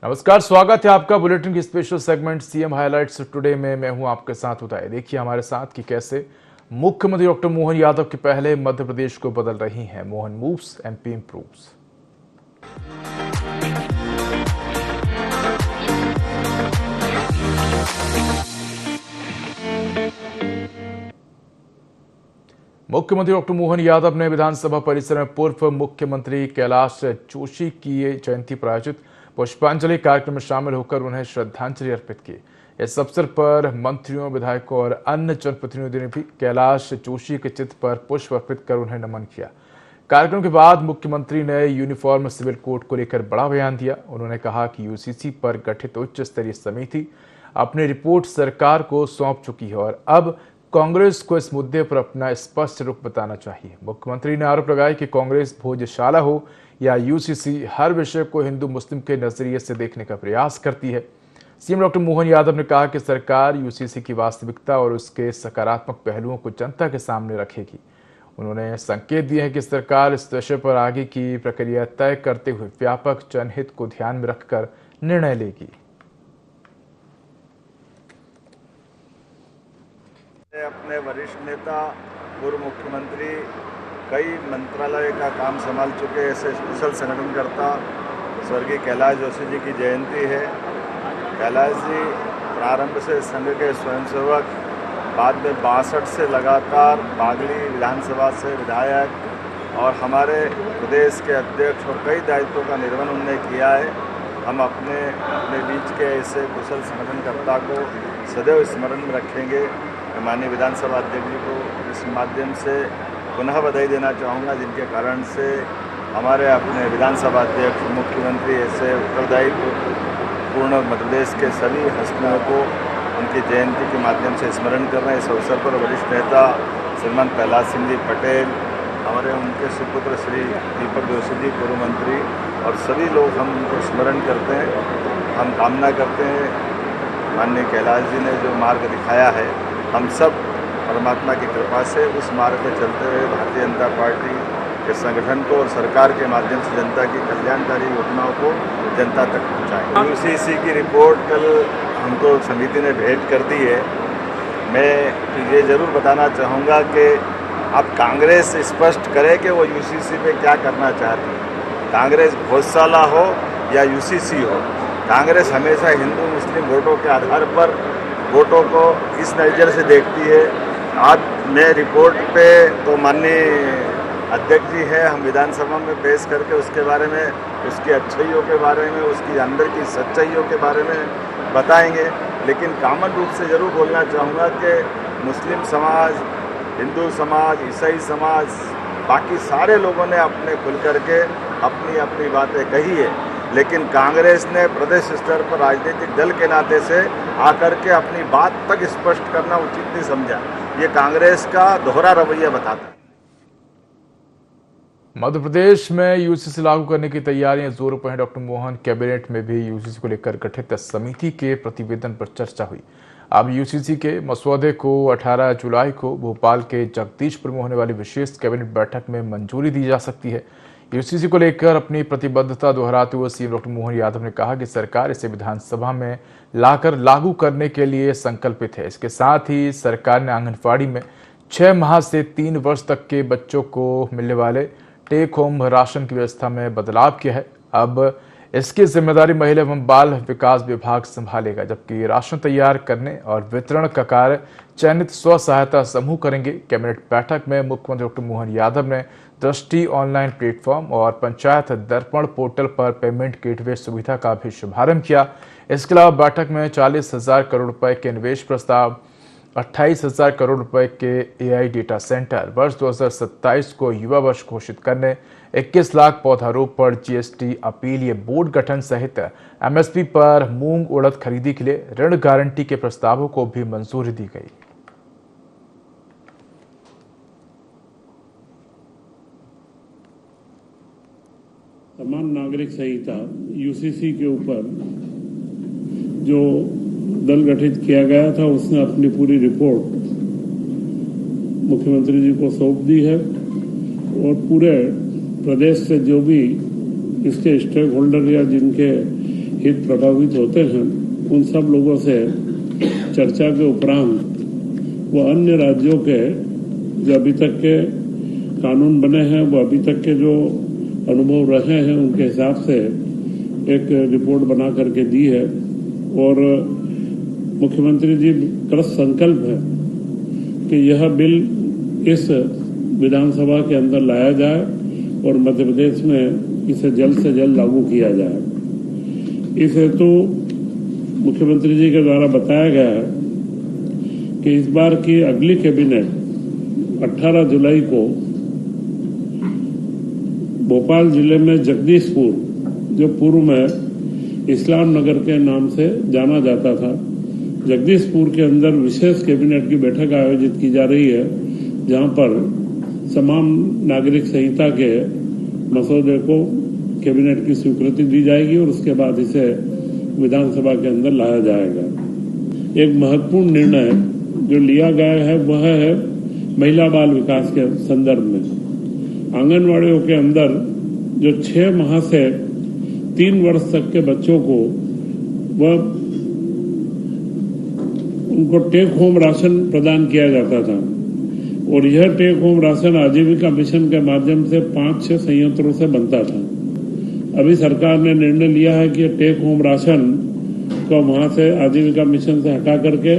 नमस्कार, स्वागत है आपका बुलेटिन की special segment CM highlights today में। मैं हूं आपके साथ उदय। देखिए हमारे साथ कि कैसे मुख्यमंत्री डॉक्टर मोहन यादव के पहले मध्य प्रदेश को बदल रही हैं। Mohan moves, MP improves. मुख्यमंत्री डॉक्टर मोहन यादव ने विधानसभा परिसर में पूर्व मुख्यमंत्री कैलाश जोशी की जयंती पर आयोजित पुष्पांजलि कार्यक्रम में शामिल होकर उन्हें श्रद्धांजलि अर्पित की। इस अवसर पर मंत्रियों, विधायकों और अन्य जनप्रतिनिधियों ने भी कैलाश जोशी के चित्र पर पुष्प अर्पित कर उन्हें नमन किया। कार्यक्रम के बाद मुख्यमंत्री ने यूनिफॉर्म सिविल कोड को लेकर बड़ा बयान दिया। उन्होंने कहा कि यूसीसी पर गठित उच्च स्तरीय समिति अपनी रिपोर्ट सरकार को सौंप चुकी है और अब कांग्रेस को इस मुद्दे पर अपना स्पष्ट रुख बताना चाहिए। मुख्यमंत्री ने आरोप लगाया कि कांग्रेस भोजशाला हो या यूसीसी, हर विषय को हिंदू मुस्लिम के नजरिए से देखने का प्रयास करती है। सीएम डॉक्टर मोहन यादव ने कहा कि सरकार यूसीसी की वास्तविकता और उसके सकारात्मक पहलुओं को जनता के सामने रखेगी। उन्होंने संकेत दिए हैं कि सरकार इस विषय पर आगे की प्रक्रिया तय करते हुए व्यापक जनहित को ध्यान में रखकर निर्णय लेगी। अपने वरिष्ठ नेता पूर्व मुख्यमंत्री कई मंत्रालय का काम संभाल चुके ऐसे कुशल संगठनकर्ता स्वर्गीय कैलाश जोशी जी की जयंती है। कैलाश जी प्रारंभ से संघ के स्वयंसेवक, बाद में 62 से लगातार बागली विधानसभा से विधायक और हमारे प्रदेश के अध्यक्ष और कई दायित्वों का निर्वहन उन्होंने किया है। हम अपने बीच के ऐसे कुशल संगठनकर्ता को सदैव स्मरण में रखेंगे। माननीय विधानसभा अध्यक्ष जी को इस माध्यम से पुनः बधाई देना चाहूँगा, जिनके कारण से हमारे अपने विधानसभा अध्यक्ष, मुख्यमंत्री ऐसे उत्तरदायित्व पूर्ण मध्य प्रदेश के सभी हस्तियों को उनकी जयंती के माध्यम से स्मरण कर रहे हैं। इस अवसर पर वरिष्ठ नेता श्रीमान कैलाश सिंह जी पटेल, हमारे उनके सुपुत्र श्री दीपक जोशी जी पूर्व मंत्री और सभी लोग हम उनको स्मरण करते हैं। हम कामना करते हैं माननीय कैलाश जी ने जो मार्ग दिखाया है, हम सब परमात्मा की कृपा से उस मार्ग पर चलते हुए भारतीय जनता पार्टी के संगठन को और सरकार के माध्यम से जनता की कल्याणकारी योजनाओं को जनता तक पहुँचाएं। यूसीसी की रिपोर्ट कल हमको समिति ने भेंट कर दी है। मैं ये ज़रूर बताना चाहूँगा कि अब कांग्रेस स्पष्ट करे कि वो यूसीसी पे क्या करना चाहती है। कांग्रेस भोजशाला हो या यूसीसी हो, कांग्रेस हमेशा हिंदू मुस्लिम वोटों के आधार पर वोटों को इस नज़र से देखती है। आज मैं रिपोर्ट पे तो माननीय अध्यक्ष जी है, हम विधानसभा में पेश करके उसके बारे में, उसकी अच्छाइयों के बारे में, उसकी अंदर की सच्चाइयों के बारे में बताएंगे। लेकिन कॉमन रूप से ज़रूर बोलना चाहूँगा कि मुस्लिम समाज, हिंदू समाज, ईसाई समाज, बाकी सारे लोगों ने अपने खुल करके अपनी अपनी बातें कही है। लेकिन कांग्रेस ने प्रदेश स्तर पर राजनीतिक दल के नाते से आकर के अपनी बात तक स्पष्ट करना उचित नहीं समझा। ये कांग्रेस का दोहरा रवैया बताता है। मध्य प्रदेश में यूसीसी लागू करने की तैयारियां जोरों पर हैं। डॉक्टर मोहन कैबिनेट में भी यूसीसी को लेकर गठित समिति के प्रतिवेदन पर चर्चा हुई। अब यूसीसी के मसौदे को 18 जुलाई को भोपाल के जगदीशपुर में होने वाली विशेष कैबिनेट बैठक में मंजूरी दी जा सकती है। यूसीसी को लेकर अपनी प्रतिबद्धता दोहराते हुए सीएम डॉक्टर मोहन यादव ने कहा कि सरकार इसे विधानसभा में लाकर लागू करने के लिए संकल्पित है। इसके साथ ही सरकार ने आंगनबाड़ी में 6 माह से 3 वर्ष तक के बच्चों को मिलने वाले टेक होम राशन की व्यवस्था में बदलाव किया है। अब इसकी जिम्मेदारी महिला एवं बाल विकास विभाग संभालेगा, जबकि राशन तैयार करने और वितरण का कार्य चयनित स्व सहायता समूह करेंगे। कैबिनेट बैठक में मुख्यमंत्री डॉक्टर मोहन यादव ने दृष्टि ऑनलाइन प्लेटफॉर्म और पंचायत दर्पण पोर्टल पर पेमेंट गेटवे सुविधा का भी शुभारंभ किया। इसके अलावा बैठक में 40,000 करोड़ रुपए के निवेश प्रस्ताव, 28,000 करोड़ रुपए के एआई डेटा सेंटर, वर्ष 2027 को युवा वर्ष घोषित करने, 21 लाख पौधारोपण, जीएसटी अपीलीय बोर्ड गठन सहित एमएसपी पर मूंग उड़द खरीदी के लिए ऋण गारंटी के प्रस्तावों को भी मंजूरी दी गई। समान नागरिक संहिता यूसीसी के ऊपर जो दल गठित किया गया था, उसने अपनी पूरी रिपोर्ट मुख्यमंत्री जी को सौंप दी है और पूरे प्रदेश से जो भी इसके स्टेक होल्डर या जिनके हित प्रभावित होते हैं उन सब लोगों से चर्चा के उपरांत वो अन्य राज्यों के जो अभी तक के कानून बने हैं, वो अभी तक के जो अनुभव रहे हैं, उनके हिसाब से एक रिपोर्ट बना करके दी है। और मुख्यमंत्री जी कृत संकल्प है कि यह बिल इस विधानसभा के अंदर लाया जाए और मध्य प्रदेश में इसे जल्द से जल्द लागू किया जाए। इस हेतु मुख्यमंत्री जी के द्वारा बताया गया है कि इस बार की अगली कैबिनेट 18 जुलाई को भोपाल जिले में जगदीशपुर, जो पूर्व में इस्लाम नगर के नाम से जाना जाता था, जगदीशपुर के अंदर विशेष कैबिनेट की बैठक आयोजित की जा रही है, जहां पर समान नागरिक संहिता के मसौदे को कैबिनेट की स्वीकृति दी जाएगी और उसके बाद इसे विधानसभा के अंदर लाया जाएगा। एक महत्वपूर्ण निर्णय जो लिया गया है वह है महिला बाल विकास के संदर्भ में। आंगनवाड़ियों के अंदर जो 6 माह से 3 वर्ष तक के बच्चों को वह उनको टेक होम राशन प्रदान किया जाता था और यह टेक होम राशन आजीविका मिशन के माध्यम से 5-6 संयंत्रों से बनता था। अभी सरकार ने निर्णय लिया है कि टेक होम राशन को वहां से आजीविका मिशन से हटा करके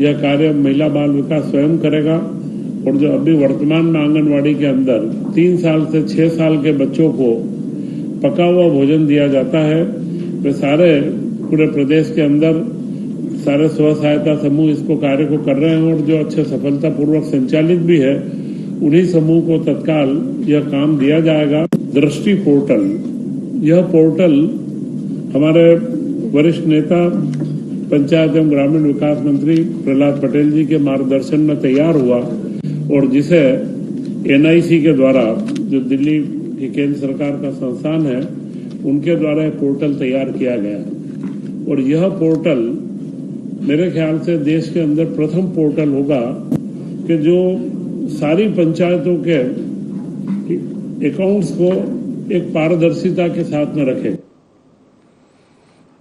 यह कार्य महिला बाल विकास स्वयं करेगा और जो अभी वर्तमान में आंगनवाड़ी के अंदर 3 साल से 6 साल के बच्चों को पका हुआ भोजन दिया जाता है, वे सारे पूरे प्रदेश के अंदर सारे स्व सहायता समूह इसको कार्य को कर रहे हैं और जो अच्छे सफलतापूर्वक संचालित भी है, उन्हीं समूह को तत्काल यह काम दिया जाएगा। दृष्टि पोर्टल, यह पोर्टल हमारे वरिष्ठ नेता पंचायत एवं ग्रामीण विकास मंत्री प्रहलाद पटेल जी के मार्गदर्शन में तैयार हुआ और जिसे NIC के द्वारा, जो दिल्ली की केंद्र सरकार का संस्थान है, उनके द्वारा पोर्टल तैयार किया गया और यह पोर्टल मेरे ख्याल से देश के अंदर प्रथम पोर्टल होगा कि जो सारी पंचायतों के अकाउंट्स को एक पारदर्शिता के साथ में रखे।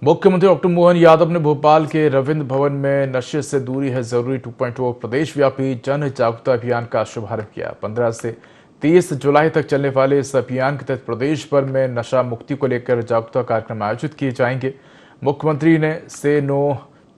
मुख्यमंत्री डॉक्टर मोहन यादव ने भोपाल के रविंद्र भवन में नशे से दूरी है जरूरी 2.0 प्रदेशव्यापी जन जागरूकता अभियान का शुभारंभ किया। 15 से 30 जुलाई तक चलने वाले इस अभियान के तहत प्रदेश भर में नशा मुक्ति को लेकर जागरूकता कार्यक्रम आयोजित किए जाएंगे। मुख्यमंत्री ने से नो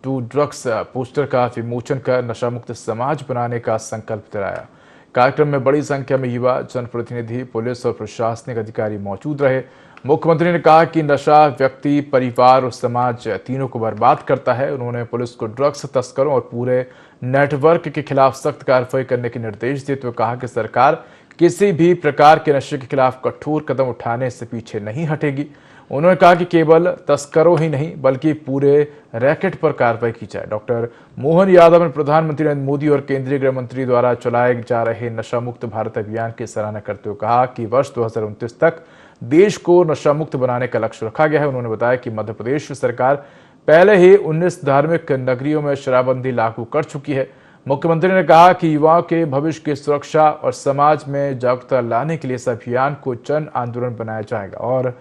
टू ड्रग्स पोस्टर का विमोचन कर नशा मुक्त समाज बनाने का संकल्प दिलाया। कार्यक्रम में बड़ी संख्या में युवा, जनप्रतिनिधि, पुलिस और प्रशासनिक अधिकारी मौजूद रहे। मुख्यमंत्री ने कहा कि नशा व्यक्ति, परिवार और समाज तीनों को बर्बाद करता है। उन्होंने पुलिस को ड्रग्स तस्करों और पूरे नेटवर्क के खिलाफ सख्त कार्रवाई करने के निर्देश देते हुए कहा कि सरकार किसी भी प्रकार के नशे के खिलाफ कठोर कदम उठाने से पीछे नहीं हटेगी। उन्होंने कहा कि केवल तस्करों ही नहीं बल्कि पूरे रैकेट पर कार्रवाई की जाए। डॉक्टर मोहन यादव ने प्रधानमंत्री नरेंद्र मोदी और केंद्रीय गृह मंत्री द्वारा चलाए जा रहे नशा मुक्त भारत अभियान की सराहना करते हुए कहा कि वर्ष 2029 तक देश को नशा मुक्त बनाने का लक्ष्य रखा गया है। उन्होंने बताया कि मध्य प्रदेश सरकार पहले ही 19 धार्मिक नगरियों में शराबबंदी लागू कर चुकी है। मुख्यमंत्री ने कहा कि युवाओं के भविष्य की सुरक्षा और समाज में जागरूकता लाने के लिए इस अभियान को जन आंदोलन बनाया जाएगा और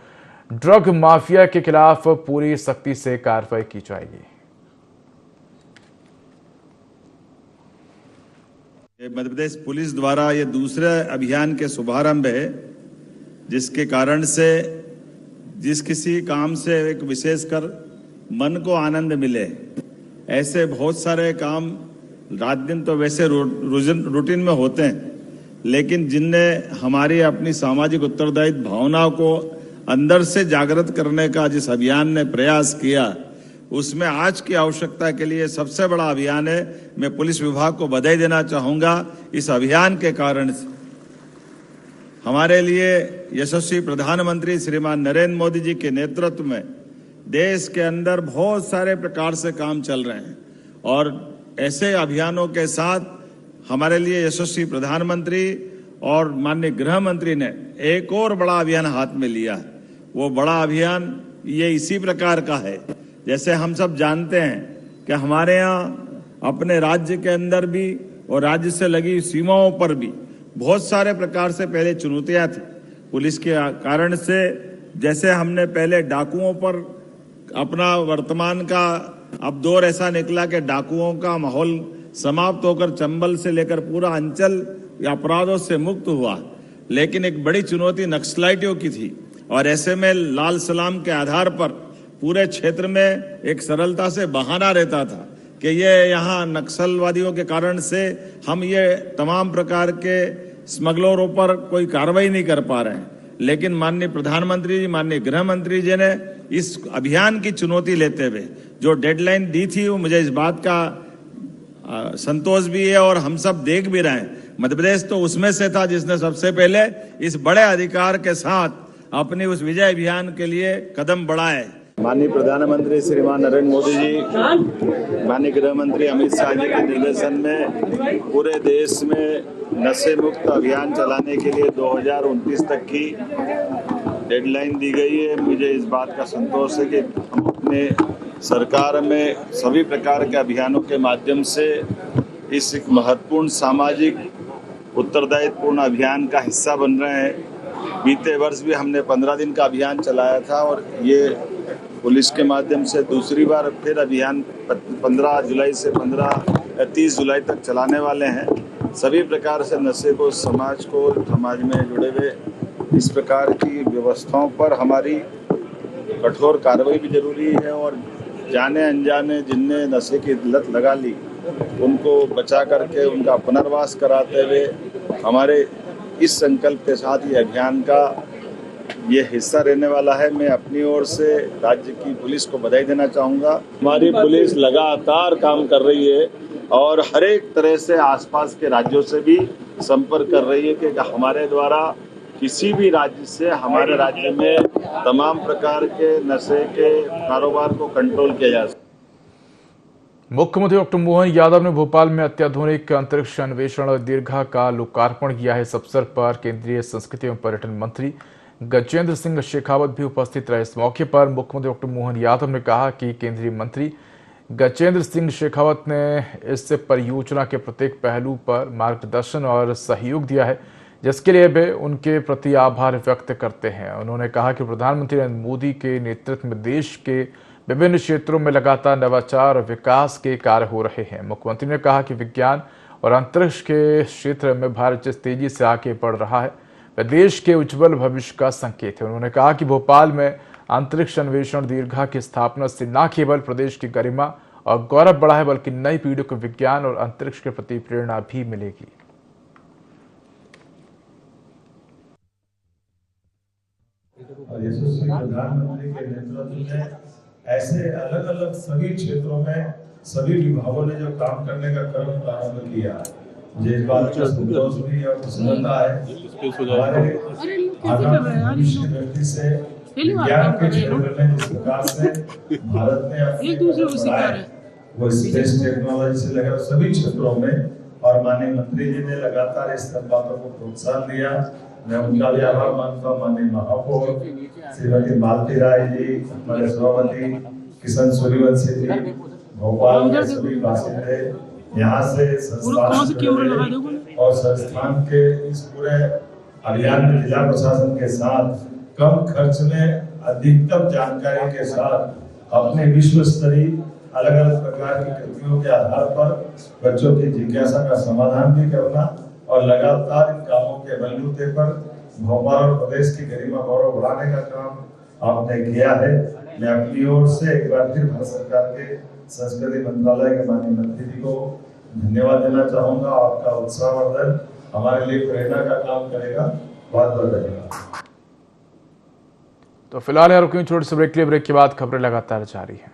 ड्रग माफिया के खिलाफ पूरी सख्ती से कार्रवाई की जाएगी। मध्य प्रदेश पुलिस द्वारा ये दूसरे अभियान के शुभारंभ है, जिसके कारण से जिस किसी काम से एक विशेषकर मन को आनंद मिले, ऐसे बहुत सारे काम रात दिन तो वैसे रूटीन में होते हैं, लेकिन जिनने हमारी अपनी सामाजिक उत्तरदायित्व भावनाओं को अंदर से जागृत करने का जिस अभियान ने प्रयास किया, उसमें आज की आवश्यकता के लिए सबसे बड़ा अभियान है। मैं पुलिस विभाग को बधाई देना चाहूंगा। इस अभियान के कारण से हमारे लिए यशस्वी प्रधानमंत्री श्रीमान नरेंद्र मोदी जी के नेतृत्व में देश के अंदर बहुत सारे प्रकार से काम चल रहे हैं और ऐसे अभियानों के साथ हमारे लिए यशस्वी प्रधानमंत्री और माननीय गृह मंत्री ने एक और बड़ा अभियान हाथ में लिया है। वो बड़ा अभियान ये इसी प्रकार का है, जैसे हम सब जानते हैं कि हमारे यहाँ अपने राज्य के अंदर भी और राज्य से लगी सीमाओं पर भी बहुत सारे प्रकार से पहले चुनौतियां थी पुलिस के कारण से। जैसे हमने पहले डाकुओं पर अपना वर्तमान का अब दौर ऐसा निकला कि डाकुओं का माहौल समाप्त होकर चंबल से लेकर पूरा अंचल अपराधों से मुक्त हुआ, लेकिन एक बड़ी चुनौती नक्सलाइटियों की थी और ऐसे में लाल सलाम के आधार पर पूरे क्षेत्र में एक सरलता से बहाना रहता था कि ये यहाँ नक्सलवादियों के कारण से हम ये तमाम प्रकार के स्मगलरों पर कोई कार्रवाई नहीं कर पा रहे हैं। लेकिन माननीय प्रधानमंत्री जी, माननीय गृह मंत्री जी ने इस अभियान की चुनौती लेते हुए जो डेडलाइन दी थी, वो मुझे इस बात का संतोष भी है और हम सब देख भी रहे हैं। मध्य प्रदेश तो उसमें से था जिसने सबसे पहले इस बड़े अधिकार के साथ अपनी उस विजय अभियान के लिए कदम बढ़ाए। माननीय प्रधानमंत्री श्रीमान नरेंद्र मोदी जी, माननीय गृह मंत्री अमित शाह जी के निर्देशन में पूरे देश में नशे मुक्त अभियान चलाने के लिए 2029 तक की डेडलाइन दी गई है। मुझे इस बात का संतोष है कि हम अपने सरकार में सभी प्रकार के अभियानों के माध्यम से इस एक महत्वपूर्ण सामाजिक उत्तरदायित्वपूर्ण अभियान का हिस्सा बन रहे हैं। बीते वर्ष भी हमने 15 दिन का अभियान चलाया था और ये पुलिस के माध्यम से दूसरी बार फिर अभियान 15 जुलाई से 30 जुलाई तक चलाने वाले हैं। सभी प्रकार से नशे को समाज में जुड़े हुए इस प्रकार की व्यवस्थाओं पर हमारी कठोर कार्रवाई भी जरूरी है और जाने अनजाने जिनने नशे की लत लगा ली उनको बचा करके उनका पुनर्वास कराते हुए हमारे इस संकल्प के साथ ये अभियान का ये हिस्सा रहने वाला है। मैं अपनी ओर से राज्य की पुलिस को बधाई देना चाहूँगा। हमारी पुलिस लगातार काम कर रही है और हर एक तरह से आसपास के राज्यों से भी संपर्क कर रही है कि हमारे द्वारा किसी भी राज्य से हमारे राज्य में तमाम प्रकार के नशे के कारोबार को कंट्रोल किया जा सके। मुख्यमंत्री डॉक्टर मोहन यादव ने भोपाल में अत्याधुनिक अंतरिक्ष अन्वेषण दीर्घा का लोकार्पण किया है। इस अवसर पर केंद्रीय संस्कृति एवं पर्यटन मंत्री गजेंद्र सिंह शेखावत भी उपस्थित रहे। इस मौके पर मुख्यमंत्री डॉक्टर मोहन यादव ने कहा कि केंद्रीय मंत्री गजेंद्र सिंह शेखावत ने इस परियोजना के प्रत्येक पहलू पर मार्गदर्शन और सहयोग दिया है, जिसके लिए वे उनके प्रति आभार व्यक्त करते हैं। उन्होंने कहा कि प्रधानमंत्री नरेंद्र मोदी के नेतृत्व में देश के विभिन्न क्षेत्रों में लगातार नवाचार और विकास के कार्य हो रहे हैं। मुख्यमंत्री ने कहा कि विज्ञान और अंतरिक्ष के क्षेत्र में भारत जिस तेजी से आगे बढ़ रहा है वह देश के उज्जवल भविष्य का संकेत है। उन्होंने कहा कि भोपाल में अंतरिक्ष अन्वेषण दीर्घा की स्थापना से न केवल प्रदेश की गरिमा और गौरव बढ़ा है बल्कि नई पीढ़ी को विज्ञान और अंतरिक्ष के प्रति प्रेरणा भी मिलेगी। यशस्वी प्रधानमंत्री के नेतृत्व में ऐसे अलग अलग सभी क्षेत्रों में सभी विभागों ने जो काम करने का क्रम प्रारंभ किया, मुझे इस बात का संतोष भी और प्रसन्नता है। हमारे आगामी भविष्य की दृष्टि से विज्ञान के क्षेत्र में जिस प्रकार से भारत ने अपने वो स्पेस टेक्नोलॉजी से लेकर सभी क्षेत्रों में और माननीय मंत्री जी ने लगातार इस बातों को प्रोत्साहन दिया। मैं उनका भी आभार मानता हूँ। माननीय महापौर श्रीमती मालती राय जी, हमारे सभापति किशन सूर्यवंशी जी, भोपाल के सभी बासिंदे, यहाँ से संस्थान और संस्थान के इस पूरे अभियान में जिला प्रशासन के साथ कम खर्च में अधिकतम जानकारी के साथ अपने विश्व स्तरीय अलग अलग प्रकार की कृतियों के आधार पर बच्चों की जिज्ञासा का समाधान भी करना और लगातार इन कामों के बलबूते पर भोपाल और प्रदेश की गरिमा गौरव बढ़ाने का काम आपने किया है। मैं अपनी ओर से एक बार फिर भारत सरकार के संस्कृति मंत्रालय के माननीय मंत्री जी को धन्यवाद देना चाहूंगा। आपका उत्साहवर्धन हमारे लिए प्रेरणा का काम करेगा। बहुत बहुत धन्यवाद। तो फिलहाल यार रुकिए छोटे से ब्रेक के लिए। ब्रेक के बाद खबरें लगातार जारी हैं।